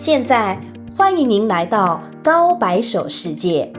现在欢迎您来到高白手世界。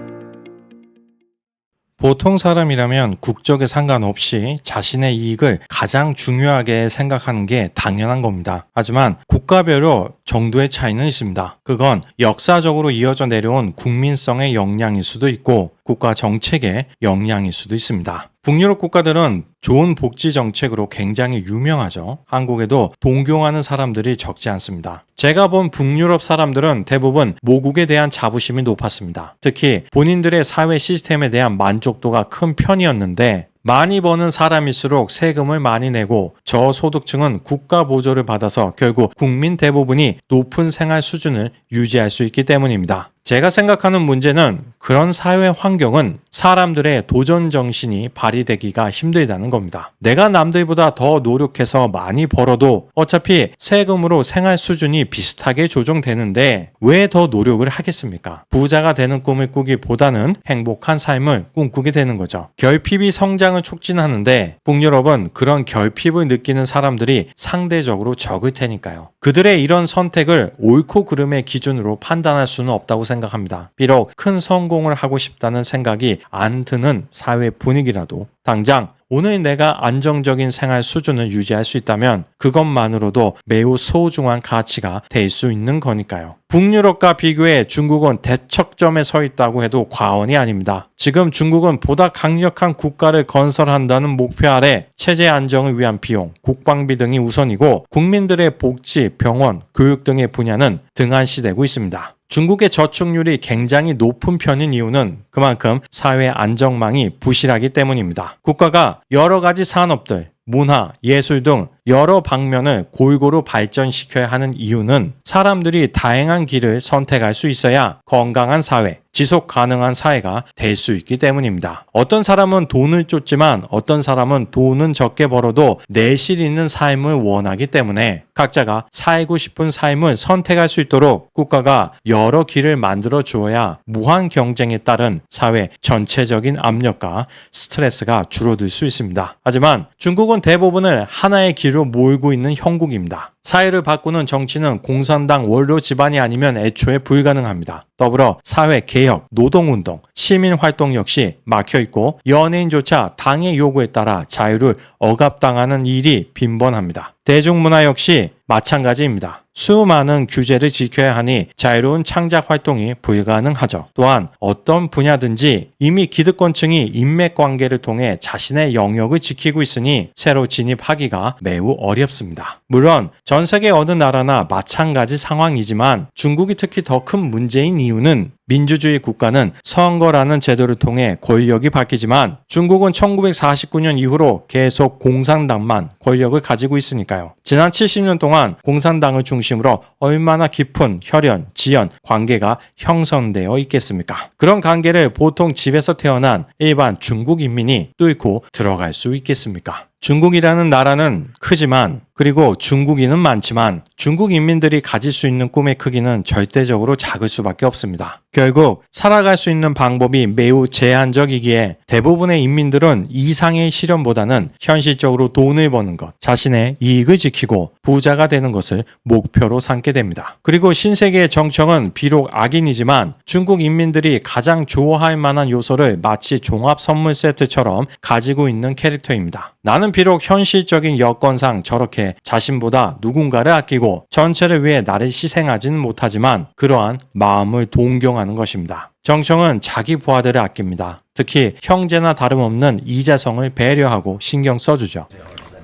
보통 사람이라면 국적에 상관없이 자신의 이익을 가장 중요하게 생각하는 게 당연한 겁니다. 하지만 국가별로 정도의 차이는 있습니다. 그건 역사적으로 이어져 내려온 국민성의 역량일 수도 있고 국가 정책의 역량일 수도 있습니다. 북유럽 국가들은 좋은 복지 정책으로 굉장히 유명하죠. 한국에도 동경하는 사람들이 적지 않습니다. 제가 본 북유럽 사람들은 대부분 모국에 대한 자부심이 높았습니다. 특히 본인들의 사회 시스템에 대한 만족도가 큰 편이었는데 많이 버는 사람일수록 세금을 많이 내고 저소득층은 국가 보조를 받아서 결국 국민 대부분이 높은 생활 수준을 유지할 수 있기 때문입니다. 제가 생각하는 문제는 그런 사회 환경은 사람들의 도전 정신이 발휘되기가 힘들다는 겁니다. 내가 남들보다 더 노력해서 많이 벌어도 어차피 세금으로 생활 수준이 비슷하게 조정되는데 왜 더 노력을 하겠습니까? 부자가 되는 꿈을 꾸기보다는 행복한 삶을 꿈꾸게 되는 거죠. 결핍이 성장을 촉진하는데 북유럽은 그런 결핍을 느끼는 사람들이 상대적으로 적을 테니까요. 그들의 이런 선택을 옳고 그름의 기준으로 판단할 수는 없다고 생각합니다. 비록 큰 성공을 하고 싶다는 생각이 안 드는 사회 분위기라도 당장 오늘 내가 안정적인 생활 수준을 유지할 수 있다면 그것만으로도 매우 소중한 가치가 될 수 있는 거니까요. 북유럽과 비교해 중국은 대척점에 서 있다고 해도 과언이 아닙니다. 지금 중국은 보다 강력한 국가를 건설한다는 목표 아래 체제 안정을 위한 비용, 국방비 등이 우선이고 국민들의 복지, 병원, 교육 등의 분야는 등한시되고 있습니다. 중국의 저축률이 굉장히 높은 편인 이유는 그만큼 사회 안정망이 부실하기 때문입니다. 국가가 여러 가지 산업들, 문화, 예술 등 여러 방면을 골고루 발전시켜야 하는 이유는 사람들이 다양한 길을 선택할 수 있어야 건강한 사회, 지속 가능한 사회가 될 수 있기 때문입니다. 어떤 사람은 돈을 쫓지만 어떤 사람은 돈은 적게 벌어도 내실 있는 삶을 원하기 때문에 각자가 살고 싶은 삶을 선택할 수 있도록 국가가 여러 길을 만들어 주어야 무한 경쟁에 따른 사회 전체적인 압력과 스트레스가 줄어들 수 있습니다. 하지만 중국은 대부분을 하나의 길로 몰고 있는 형국입니다. 사회를 바꾸는 정치는 공산당 원로 집안이 아니면 애초에 불가능합니다. 더불어 사회개혁, 노동운동, 시민활동 역시 막혀있고 연예인조차 당의 요구에 따라 자유를 억압당하는 일이 빈번합니다. 대중문화 역시 마찬가지입니다. 수많은 규제를 지켜야 하니 자유로운 창작 활동이 불가능하죠. 또한 어떤 분야든지 이미 기득권층이 인맥관계를 통해 자신의 영역을 지키고 있으니 새로 진입하기가 매우 어렵습니다. 물론 전 세계 어느 나라나 마찬가지 상황이지만 중국이 특히 더 큰 문제인 이유는 민주주의 국가는 선거라는 제도를 통해 권력이 바뀌지만 중국은 1949년 이후로 계속 공산당만 권력을 가지고 있으니까요. 지난 70년 동안 공산당을 중심으로 얼마나 깊은 혈연, 지연, 관계가 형성되어 있겠습니까? 그런 관계를 보통 집에서 태어난 일반 중국 인민이 뚫고 들어갈 수 있겠습니까? 중국이라는 나라는 크지만 그리고 중국인은 많지만 중국 인민들이 가질 수 있는 꿈의 크기는 절대적으로 작을 수밖에 없습니다. 결국 살아갈 수 있는 방법이 매우 제한적이기에 대부분의 인민들은 이상의 실현보다는 현실적으로 돈을 버는 것, 자신의 이익을 지키고 부자가 되는 것을 목표로 삼게 됩니다. 그리고 신세계의 정청은 비록 악인이지만 중국 인민들이 가장 좋아할 만한 요소를 마치 종합 선물 세트처럼 가지고 있는 캐릭터입니다. 나는 비록 현실적인 여건상 저렇게 자신보다 누군가를 아끼고 전체를 위해 나를 희생하지는 못하지만 그러한 마음을 동경하는 것입니다. 정청은 자기 부하들을 아낍니다. 특히 형제나 다름없는 이재성을 배려하고 신경 써주죠.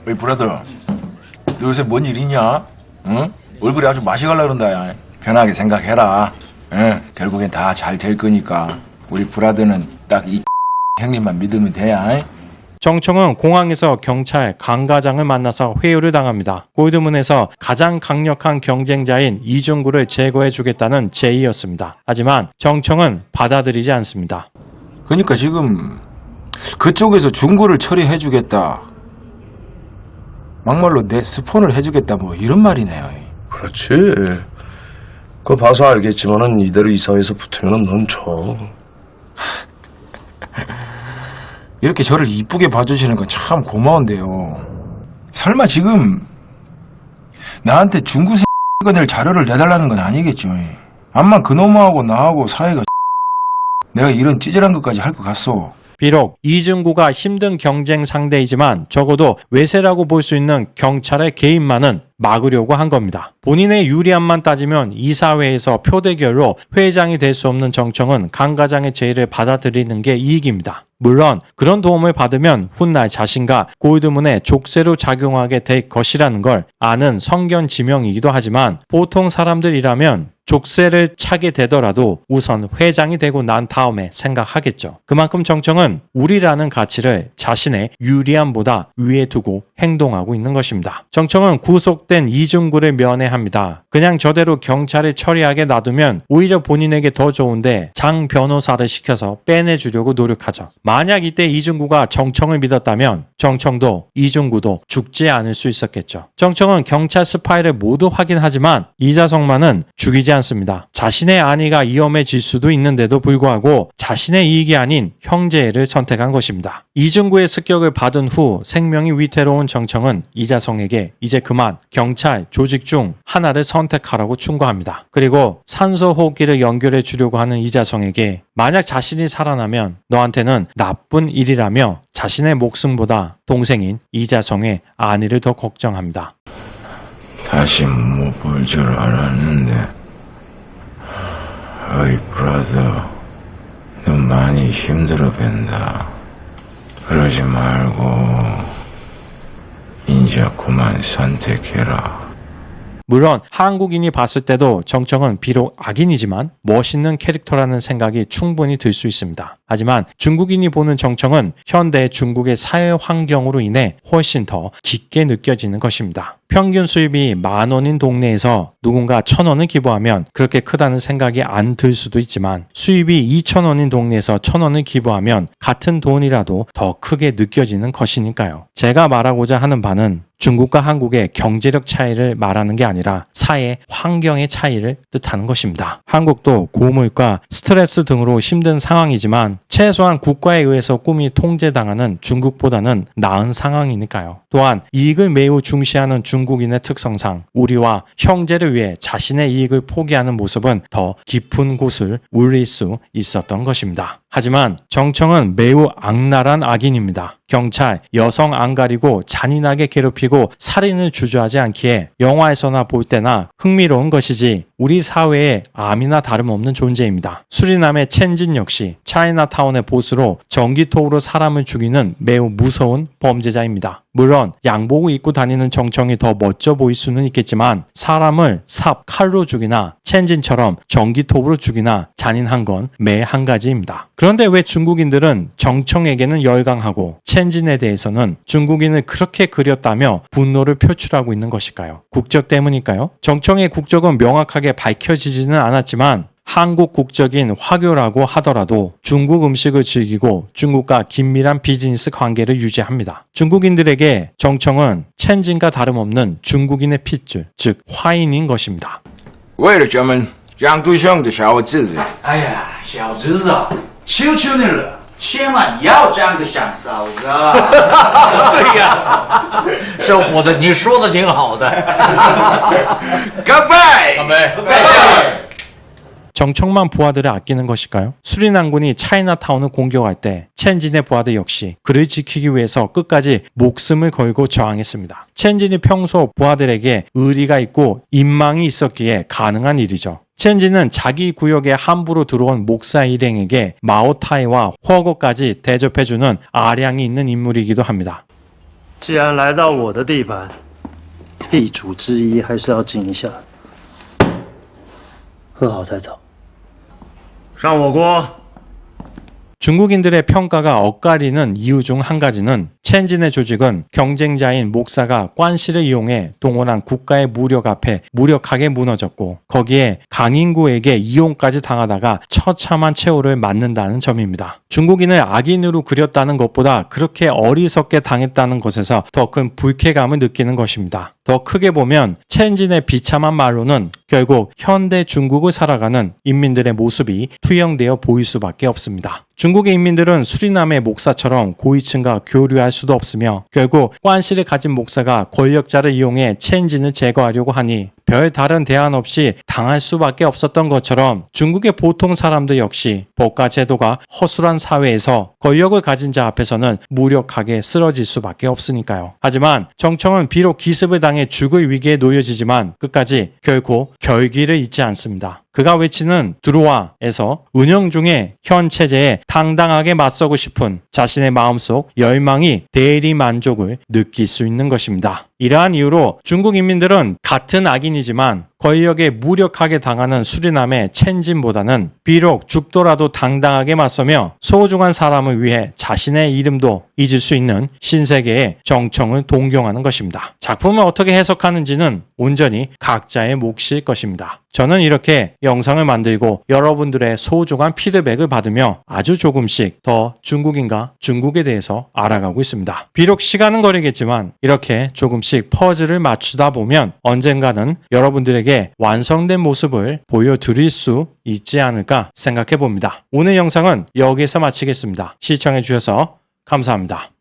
어이 브라더, 너 요새 뭔 일 있냐? 응? 얼굴이 아주 맛이 갈라 그런다. 야. 편하게 생각해라. 응? 결국엔 다 잘 될 거니까 우리 브라더는 딱 이 형님만 믿으면 돼야. 정청은 공항에서 경찰 강과장을 만나서 회유를 당합니다. 골드문에서 가장 강력한 경쟁자인 이중구를 제거해주겠다는 제의였습니다. 하지만 정청은 받아들이지 않습니다. 그러니까 지금 그쪽에서 중구를 처리해주겠다. 막말로 내 스폰을 해주겠다 뭐 이런 말이네요. 그렇지. 그거 봐서 알겠지만은 이대로 이사회에서 붙으면은 넌 져. 이렇게 저를 이쁘게 봐주시는 건 참 고마운데요. 설마 지금 나한테 중구 낼 자료를 내달라는 건 아니겠죠. 암만 그놈하고 나하고 사이가 내가 이런 찌질한 것까지 할 것 같소. 비록 이중구가 힘든 경쟁 상대이지만 적어도 외세라고 볼 수 있는 경찰의 개입만은 막으려고 한 겁니다. 본인의 유리함만 따지면 이사회에서 표대결로 회장이 될 수 없는 정청은 강과장의 제의를 받아들이는 게 이익입니다. 물론 그런 도움을 받으면 훗날 자신과 골드문의 족쇄로 작용하게 될 것이라는 걸 아는 성견지명이기도 하지만 보통 사람들이라면 족쇄를 차게 되더라도 우선 회장이 되고 난 다음에 생각하겠죠. 그만큼 정청은 우리라는 가치를 자신의 유리함보다 위에 두고 행동하고 있는 것입니다. 정청은 구속된 이중구를 면회합니다. 그냥 저대로 경찰에 처리하게 놔두면 오히려 본인에게 더 좋은데 장 변호사를 시켜서 빼내주려고 노력하죠. 만약 이때 이중구가 정청을 믿었다면 정청도 이중구도 죽지 않을 수 있었겠죠. 정청은 경찰 스파이를 모두 확인하지만 이자성만은 죽이지 않습니다. 자신의 안위가 위험해질 수도 있는데도 불구하고 자신의 이익이 아닌 형제를 선택한 것입니다. 이중구의 습격을 받은 후 생명이 위태로운 정청은 이자성에게 이제 그만 경찰 조직 중 하나를 선택하라고 충고합니다. 그리고 산소 호흡기를 연결해 주려고 하는 이자성에게 만약 자신이 살아나면 너한테는 나쁜 일이라며 자신의 목숨보다 동생인 이자성의 안위를 더 걱정합니다. 다시 못 볼 줄 알았는데 어이 브라더, 너 많이 힘들어 벤다. 그러지 말고 이제 그만 선택해라. 물론 한국인이 봤을 때도 정청은 비록 악인이지만 멋있는 캐릭터라는 생각이 충분히 들 수 있습니다. 하지만 중국인이 보는 정청은 현대 중국의 사회 환경으로 인해 훨씬 더 깊게 느껴지는 것입니다. 평균 수입이 10,000원인 동네에서 누군가 1,000원을 기부하면 그렇게 크다는 생각이 안 들 수도 있지만 수입이 2,000원인 동네에서 1,000원을 기부하면 같은 돈이라도 더 크게 느껴지는 것이니까요. 제가 말하고자 하는 바는 중국과 한국의 경제력 차이를 말하는 게 아니라 사회 환경의 차이를 뜻하는 것입니다. 한국도 고물가, 스트레스 등으로 힘든 상황이지만 최소한 국가에 의해서 꿈이 통제당하는 중국보다는 나은 상황이니까요. 또한 이익을 매우 중시하는 중국인의 특성상 우리와 형제를 위해 자신의 이익을 포기하는 모습은 더 깊은 곳을 울릴 수 있었던 것입니다. 하지만 정청은 매우 악랄한 악인입니다. 경찰, 여성 안 가리고 잔인하게 괴롭히고 살인을 주저하지 않기에 영화에서나 볼 때나 흥미로운 것이지 우리 사회의 암이나 다름없는 존재입니다. 수리남의 첸진 역시 차이나타운의 보스로 전기톱으로 사람을 죽이는 매우 무서운 범죄자입니다. 물론 양복을 입고 다니는 정청이 더 멋져 보일 수는 있겠지만 사람을 삽, 칼로 죽이나 첸진처럼 전기톱으로 죽이나 잔인한 건 매 한 가지입니다. 그런데 왜 중국인들은 정청에게는 열광하고 첸진에 대해서는 중국인을 그렇게 그렸다며 분노를 표출하고 있는 것일까요? 국적 때문일까요? 정청의 국적은 명확하게 밝혀지지는 않았지만 한국 국적인 화교라고 하더라도 중국 음식을 즐기고 중국과 긴밀한 비즈니스 관계를 유지합니다. 중국인들에게 정청은 첸진과 다름없는 중국인의 핏줄, 즉 화인인 것입니다. 为了咱们江都省的小侄子，哎呀，小侄子啊，求求你了，千万要这样的想嫂子啊！对呀，小伙子，你说的挺好的。干杯！干杯！干杯！ 정청만 부하들을 아끼는 것일까요? 수리남군이 차이나타운을 공격할 때 첸진의 부하들 역시 그를 지키기 위해서 끝까지 목숨을 걸고 저항했습니다. 첸진이 평소 부하들에게 의리가 있고 인망이 있었기에 가능한 일이죠. 첸진은 자기 구역에 함부로 들어온 목사 일행에게 마오타이와 허거까지 대접해주는 아량이 있는 인물이기도 합니다. 既然来到我的地盘，地主之谊还是要尽一下，喝好再走。上火锅。 중국인들의 평가가 엇갈리는 이유 중 한 가지는 첸진의 조직은 경쟁자인 목사가 관시를 이용해 동원한 국가의 무력 앞에 무력하게 무너졌고 거기에 강인구에게 이용까지 당하다가 처참한 최후를 맞는다는 점입니다. 중국인을 악인으로 그렸다는 것보다 그렇게 어리석게 당했다는 것에서 더 큰 불쾌감을 느끼는 것입니다. 더 크게 보면 첸진의 비참한 말로는 결국 현대 중국을 살아가는 인민들의 모습이 투영되어 보일 수밖에 없습니다. 중국의 인민들은 수리남의 목사처럼 고위층과 교류할 수도 없으며 결국 관실을 가진 목사가 권력자를 이용해 첸진을 제거하려고 하니 별 다른 대안 없이 당할 수밖에 없었던 것처럼 중국의 보통 사람들 역시 법과 제도가 허술한 사회에서 권력을 가진 자 앞에서는 무력하게 쓰러질 수밖에 없으니까요. 하지만 정청은 비록 기습을 당해 죽을 위기에 놓여지지만 끝까지 결코 결기를 잊지 않습니다. 그가 외치는 드로아에서 운영 중에 현 체제에 당당하게 맞서고 싶은 자신의 마음속 열망이 대리 만족을 느낄 수 있는 것입니다. 이러한 이유로 중국 인민들은 같은 악인이지만 권력에 무력하게 당하는 수리남의 첸진보다는 비록 죽더라도 당당하게 맞서며 소중한 사람을 위해 자신의 이름도 잊을 수 있는 신세계의 정청을 동경하는 것입니다. 작품을 어떻게 해석하는지는 온전히 각자의 몫일 것입니다. 저는 이렇게 영상을 만들고 여러분들의 소중한 피드백을 받으며 아주 조금씩 더 중국인과 중국에 대해서 알아가고 있습니다. 비록 시간은 걸리겠지만 이렇게 조금씩 퍼즐을 맞추다 보면 언젠가는 여러분들에게 완성된 모습을 보여드릴 수 있지 않을까 생각해 봅니다. 오늘 영상은 여기서 마치겠습니다. 시청해 주셔서 감사합니다.